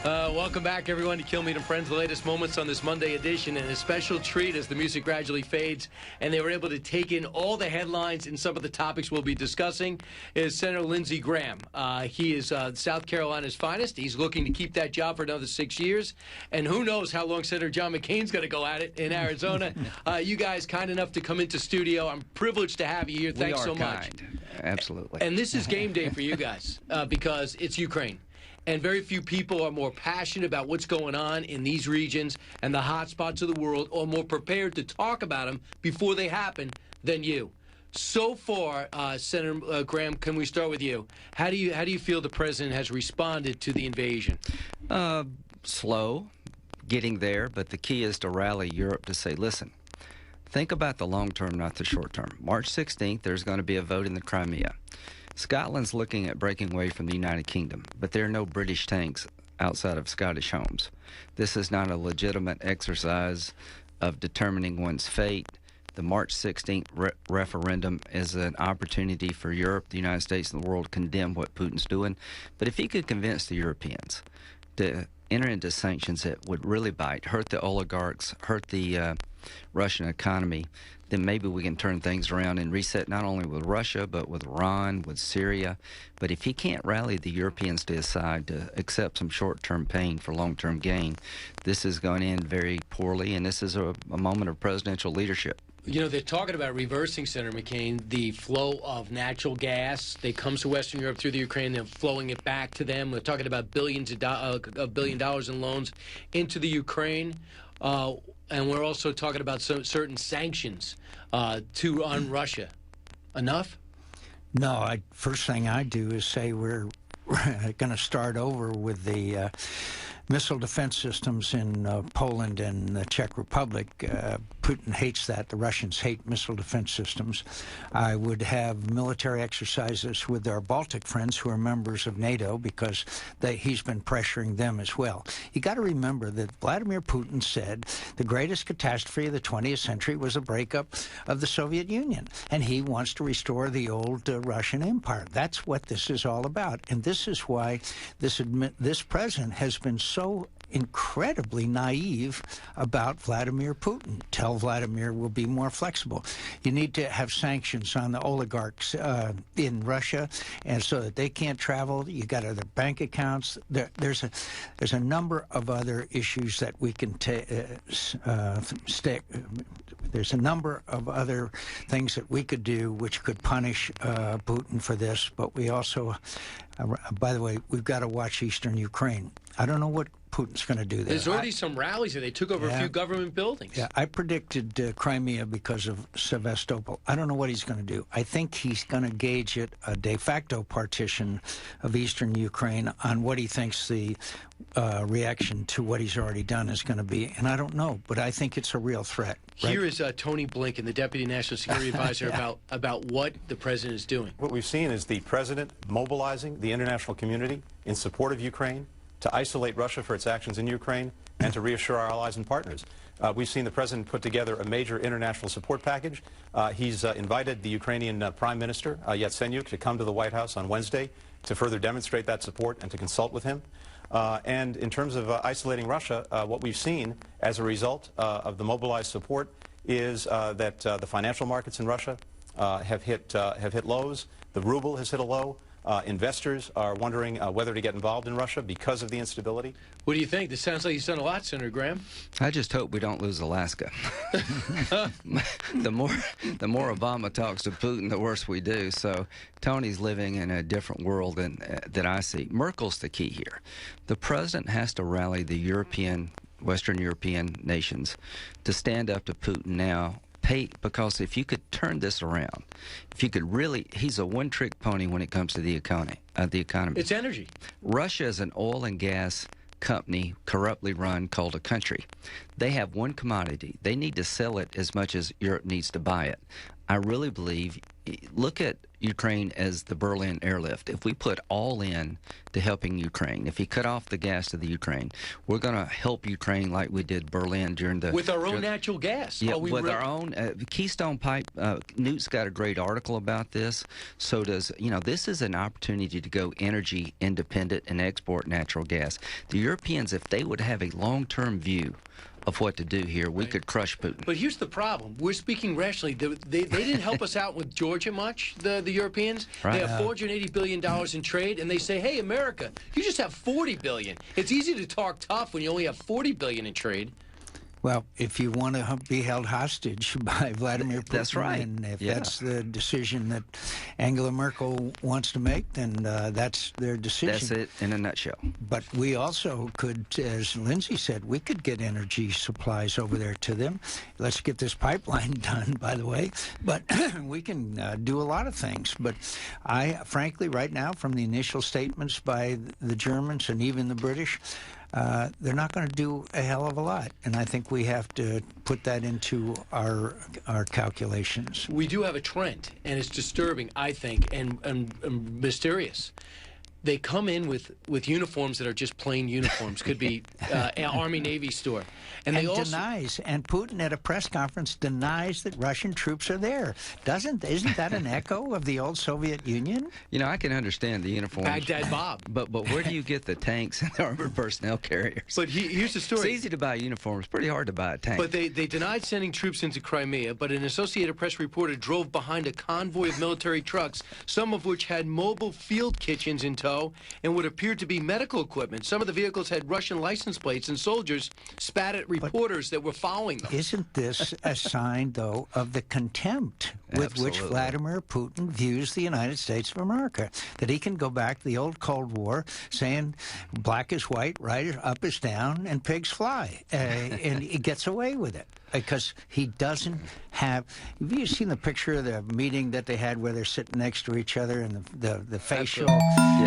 Welcome back, everyone, to Kilmeade and Friends, the latest moments on this Monday edition, and a special treat as the music gradually fades, and they were able to take in all the headlines and some of the topics we'll be discussing, is Senator Lindsey Graham. He is South Carolina's finest. He's looking to keep that job for another 6 years, and who knows how long Senator John McCain's going to go at it in Arizona. You guys kind enough to come into studio. I'm privileged to have you here. Thanks so much. Absolutely. And this is game day for you guys because it's Ukraine. And very few people are more passionate about what's going on in these regions and the hot spots of the world, or more prepared to talk about them before they happen than you. So far, Senator Graham, can we start with you? How do you feel the president has responded to the invasion? Slow, getting there, but the key is to rally Europe to say, listen, think about the long term, not the short term. March 16th, there's going to be a vote in the Crimea. Scotland's looking at breaking away from the United Kingdom, but there are no British tanks outside of Scottish homes. This is not a legitimate exercise of determining one's fate. The March 16th referendum is an opportunity for Europe, the United States, and the world to condemn what Putin's doing. But if he could convince the Europeans to enter into sanctions that would really bite, hurt the oligarchs, hurt the Russian economy, then maybe we can turn things around and reset not only with Russia, but with Iran, with Syria. But if he can't rally the Europeans to his side to accept some short-term pain for long-term gain, this is going to end very poorly, and this is a moment of presidential leadership. You know, they're talking about reversing, Senator McCain, the flow of natural gas. They come to Western Europe through the Ukraine. They're flowing it back to them. We're talking about $1 billion in loans into the Ukraine. And we're also talking about certain sanctions on Russia. Enough? No, first thing I do is say we're going to start over with the missile defense systems in Poland and the Czech Republic. Putin hates that. The Russians hate missile defense systems. I would have military exercises with our Baltic friends who are members of NATO because he's been pressuring them as well. You got to remember that Vladimir Putin said the greatest catastrophe of the 20th century was the breakup of the Soviet Union, and he wants to restore the old Russian Empire. That's what this is all about, and this is why this president has been so incredibly naive about Vladimir Putin. Tell Vladimir we'll be more flexible. You need to have sanctions on the oligarchs in Russia, and so that they can't travel. You got other bank accounts. There's a number of other issues that we can there's a number of other things that we could do which could punish Putin for this, but we also, by the way, we've got to watch Eastern Ukraine. I don't know what Putin's going to do there. There's already some rallies there. They took over a few government buildings. Yeah, I predicted Crimea because of Sevastopol. I don't know what he's going to do. I think he's going to gauge it a de facto partition of eastern Ukraine on what he thinks the reaction to what he's already done is going to be. And I don't know, but I think it's a real threat. Right? Here is Tony Blinken, the Deputy National Security Advisor, about what the president is doing. What we've seen is the president mobilizing the international community in support of Ukraine, to isolate Russia for its actions in Ukraine, and to reassure our allies and partners. We've seen the president put together a major international support package. He's invited the Ukrainian Prime Minister, Yatsenyuk, to come to the White House on Wednesday to further demonstrate that support and to consult with him. And in terms of isolating Russia, what we've seen as a result of the mobilized support is that the financial markets in Russia have hit lows. The ruble has hit a low. Investors are wondering whether to get involved in Russia because of the instability. What do you think? This sounds like he's done a lot, Senator Graham. I just hope we don't lose Alaska. The more Obama talks to Putin, the worse we do. So Tony's living in a different world than I see. Merkel's the key here. The president has to rally the Western European nations to stand up to Putin now. Because if you could turn this around, if you could really, he's a one-trick pony when it comes to the economy. It's energy. Russia is an oil and gas company, corruptly run, called a country. They have one commodity. They need to sell it as much as Europe needs to buy it. I really believe look at Ukraine as the Berlin airlift. If we put all in to helping Ukraine, if you cut off the gas to the Ukraine, we're going to help Ukraine like we did Berlin during the... With our own natural gas. Yeah, with our own... Keystone Pipe, Newt's got a great article about this. So does, this is an opportunity to go energy independent and export natural gas. The Europeans, if they would have a long-term view of what to do here, we could crush Putin. But here's the problem. We're speaking rationally. They didn't help us out with Georgia much, the Europeans. Right. They have $480 billion in trade, and they say, hey, America, you just have $40 billion. It's easy to talk tough when you only have $40 billion in trade. Well, if you want to be held hostage by Vladimir Putin, that's right. And if that's the decision that Angela Merkel wants to make, then that's their decision. That's it in a nutshell. But we also could, as Lindsey said, we could get energy supplies over there to them. Let's get this pipeline done, by the way. But we can do a lot of things. But frankly, right now, from the initial statements by the Germans and even the British, they're not going to do a hell of a lot, and I think we have to put that into our calculations. We do have a trend, and it's disturbing, I think, and mysterious. They come in with uniforms that are just plain uniforms. Could be an Army-Navy store. And they also denies, and Putin at a press conference denies that Russian troops are there. Isn't that an echo of the old Soviet Union? I can understand the uniforms. Baghdad Bob. But where do you get the tanks and the armored personnel carriers? But here's the story. It's easy to buy uniforms. Pretty hard to buy a tank. But they denied sending troops into Crimea, but an Associated Press reporter drove behind a convoy of military trucks, some of which had mobile field kitchens in tow and would appear to be medical equipment. Some of the vehicles had Russian license plates, and soldiers spat at reporters that were following them. Isn't this a sign, though, of the contempt with which Vladimir Putin views the United States of America? That he can go back to the old Cold War saying black is white, right up is down, and pigs fly. And he gets away with it because he doesn't have... Have you seen the picture of the meeting that they had where they're sitting next to each other and the facial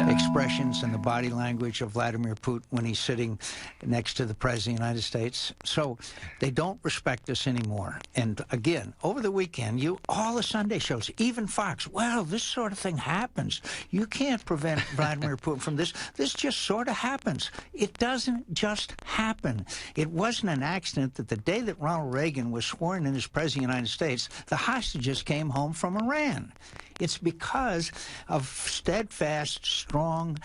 expressions and the body language of Vladimir Putin when he's sitting next to the President of the United States? So they don't respect us anymore. And again, over the weekend, all the Sunday shows, even Fox, well, this sort of thing happens. You can't prevent Vladimir Putin from this. This just sort of happens. It doesn't just happen. It wasn't an accident that the day that Ronald Reagan was sworn in as President of the United States, the hostages came home from Iran. It's because of steadfast, strong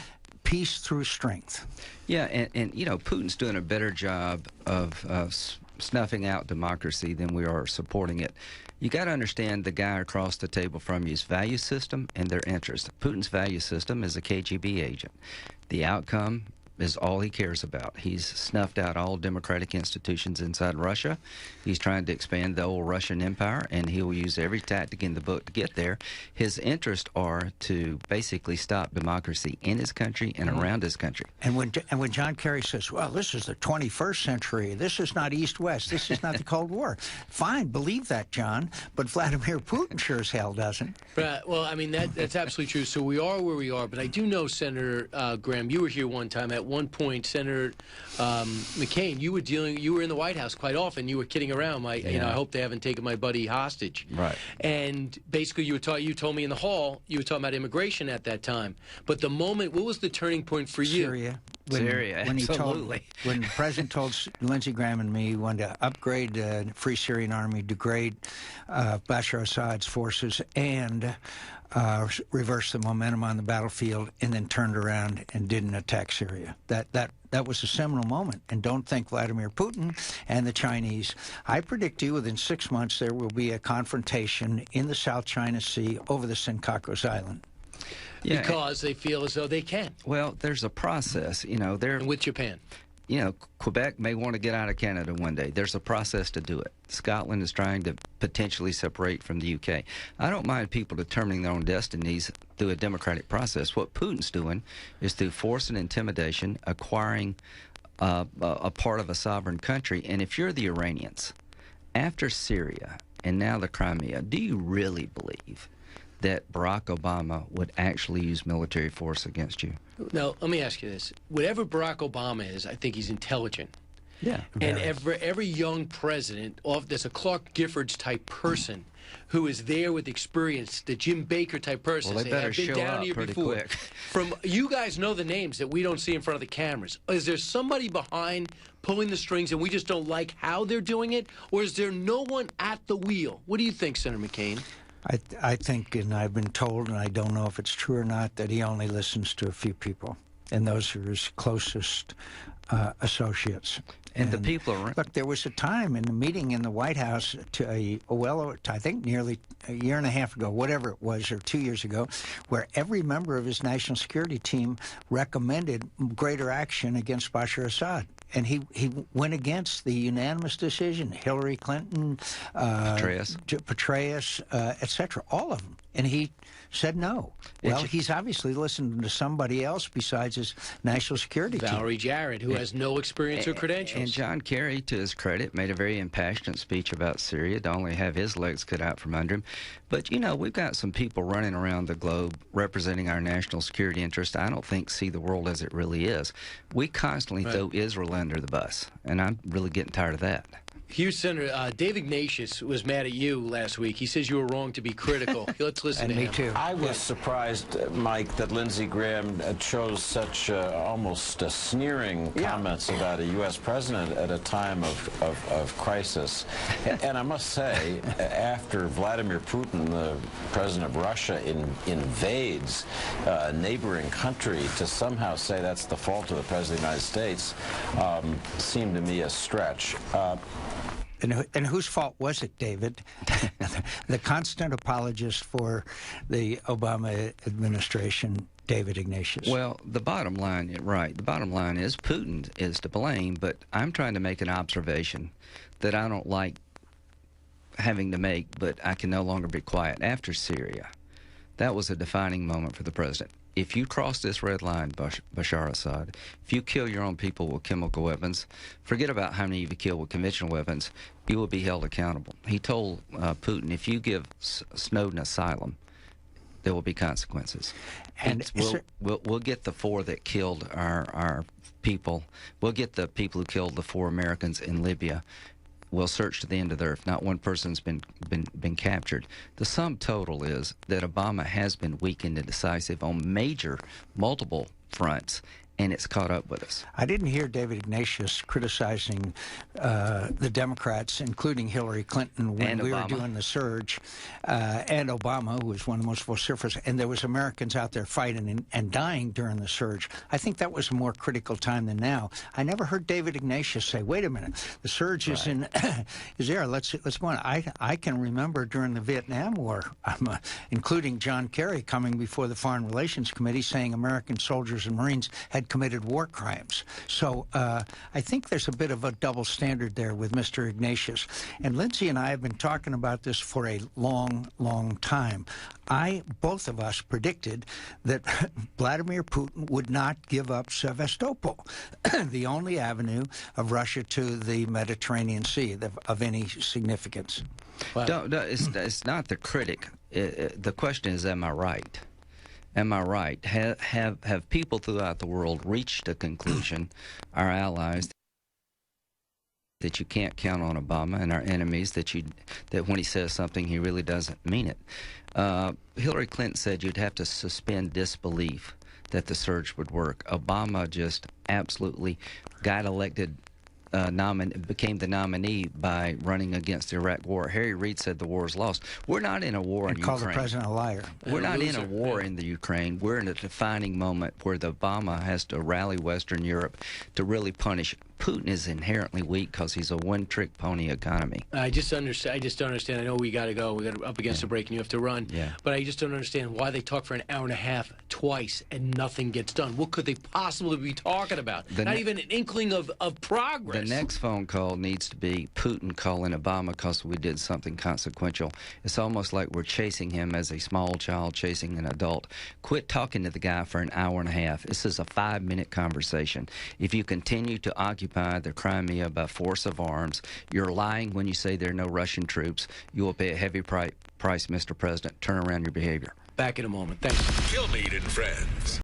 peace through strength. Yeah, and Putin's doing a better job of snuffing out democracy than we are supporting it. You got to understand the guy across the table from you's value system and their interest. Putin's value system is a KGB agent. The outcome is all he cares about. He's snuffed out all democratic institutions inside Russia. He's trying to expand the old Russian Empire, and he will use every tactic in the book to get there. His interests are to basically stop democracy in his country and around his country. And when John Kerry says, well, this is the 21st century, this is not East-West, this is not the Cold War. Fine, believe that, John, but Vladimir Putin sure as hell doesn't. Well, I mean, that's absolutely true. So we are where we are, but I do know, Senator Graham, you were here one time. At one point, Senator McCain, you were in the White House quite often. You were kidding around. I hope they haven't taken my buddy hostage. Right. And basically, you told me in the hall, you were talking about immigration at that time. But the moment, what was the turning point for you? Syria. Syria, absolutely. When the president told Lindsey Graham and me he wanted to upgrade the Free Syrian Army, degrade Bashar Assad's forces, and reverse the momentum on the battlefield, and then turned around and didn't attack Syria. That was a seminal moment. And don't think Vladimir Putin and the Chinese. I predict to you within 6 months there will be a confrontation in the South China Sea over the Senkakus Island. Yeah, because they feel as though they can. Well, there's a process, And with Japan. Quebec may want to get out of Canada one day. There's a process to do it. Scotland is trying to potentially separate from the UK. I don't mind people determining their own destinies through a democratic process. What Putin's doing is through force and intimidation, acquiring a part of a sovereign country. And if you're the Iranians, after Syria and now the Crimea, do you really believe that Barack Obama would actually use military force against you? Now, let me ask you this. Whatever Barack Obama is, I think he's intelligent. Yeah. And every young president, there's a Clark Giffords type person who is there with experience, the Jim Baker type person. Well, they better have been show down up here pretty before. quick. You guys know the names that we don't see in front of the cameras. Is there somebody behind pulling the strings and we just don't like how they're doing it? Or is there no one at the wheel? What do you think, Senator McCain? I think, and I've been told, and I don't know if it's true or not, that he only listens to a few people, and those are his closest associates. And the people around. Look, there was a time in the meeting in the White House, I think nearly a year and a half ago, whatever it was, or 2 years ago, where every member of his national security team recommended greater action against Bashar Assad. And he went against the unanimous decision. Hillary Clinton, Petraeus, etc., all of them. And he said no. Well, he's obviously listening to somebody else besides his national security team. Valerie Jarrett, who has no experience or credentials. And John Kerry, to his credit, made a very impassioned speech about Syria to only have his legs cut out from under him. But, you know, we've got some people running around the globe representing our national security interests I don't think see the world as it really is. We constantly throw Israel under the bus, and I'm really getting tired of that. Hughes, Senator, Dave Ignatius was mad at you last week. He says you were wrong to be critical. Let's listen to him. Me too. I was surprised, Mike, that Lindsey Graham chose such almost sneering comments about a U.S. president at a time of crisis. And I must say, after Vladimir Putin, the president of Russia, invades a neighboring country, to somehow say that's the fault of the president of the United States seemed to me a stretch. And whose fault was it, David? The constant apologist for the Obama administration, David Ignatius. Well, the bottom line, the bottom line is Putin is to blame, but I'm trying to make an observation that I don't like having to make, but I can no longer be quiet. After Syria, that was a defining moment for the president. If you cross this red line, Bashar Assad, if you kill your own people with chemical weapons, forget about how many you kill with conventional weapons, you will be held accountable. He told Putin, if you give Snowden asylum, there will be consequences. And we'll get the 4 that killed our people. We'll get the people who killed the 4 Americans in Libya. We'll search to the end of the earth. Not one person's been captured. The sum total is that Obama has been weak and indecisive on multiple fronts, and it's caught up with us. I didn't hear David Ignatius criticizing the Democrats, including Hillary Clinton, when we were doing the surge, and Obama, who was one of the most vociferous, and there was Americans out there fighting and dying during the surge. I think that was a more critical time than now. I never heard David Ignatius say, wait a minute, the surge is there, let's go on. I can remember during the Vietnam War, including John Kerry coming before the Foreign Relations Committee saying American soldiers and Marines had committed war crimes. So I think there's a bit of a double standard there with Mr. Ignatius. And Lindsey and I have been talking about this for a long, long time. Both of us predicted that Vladimir Putin would not give up Sevastopol, the only avenue of Russia to the Mediterranean Sea of any significance. Wow. It's not the critic. The question is, am I right? Am I right? Have people throughout the world reached a conclusion, our allies, that you can't count on Obama, and our enemies, that when he says something, he really doesn't mean it? Hillary Clinton said you'd have to suspend disbelief that the surge would work. Obama just absolutely got elected, became the nominee by running against the Iraq War. Harry Reid said the war is lost. We're not in a war in Ukraine. Called the president a liar. We're not in a war in the Ukraine. We're in a defining moment where Obama has to rally Western Europe to really punish. Putin is inherently weak because he's a one-trick pony economy. I just don't understand. I know we got to go. We got up against the break, and you have to run. Yeah. But I just don't understand why they talk for an hour and a half twice and nothing gets done. What could they possibly be talking about? Not even an inkling of progress. The next phone call needs to be Putin calling Obama because we did something consequential. It's almost like we're chasing him as a small child chasing an adult. Quit talking to the guy for an hour and a half. This is a 5-minute conversation. If you continue to occupy the Crimea by force of arms, you're lying when you say there are no Russian troops. You will pay a heavy price, Mr. President. Turn around your behavior. Back in a moment. Thanks. Kilmeade and Friends.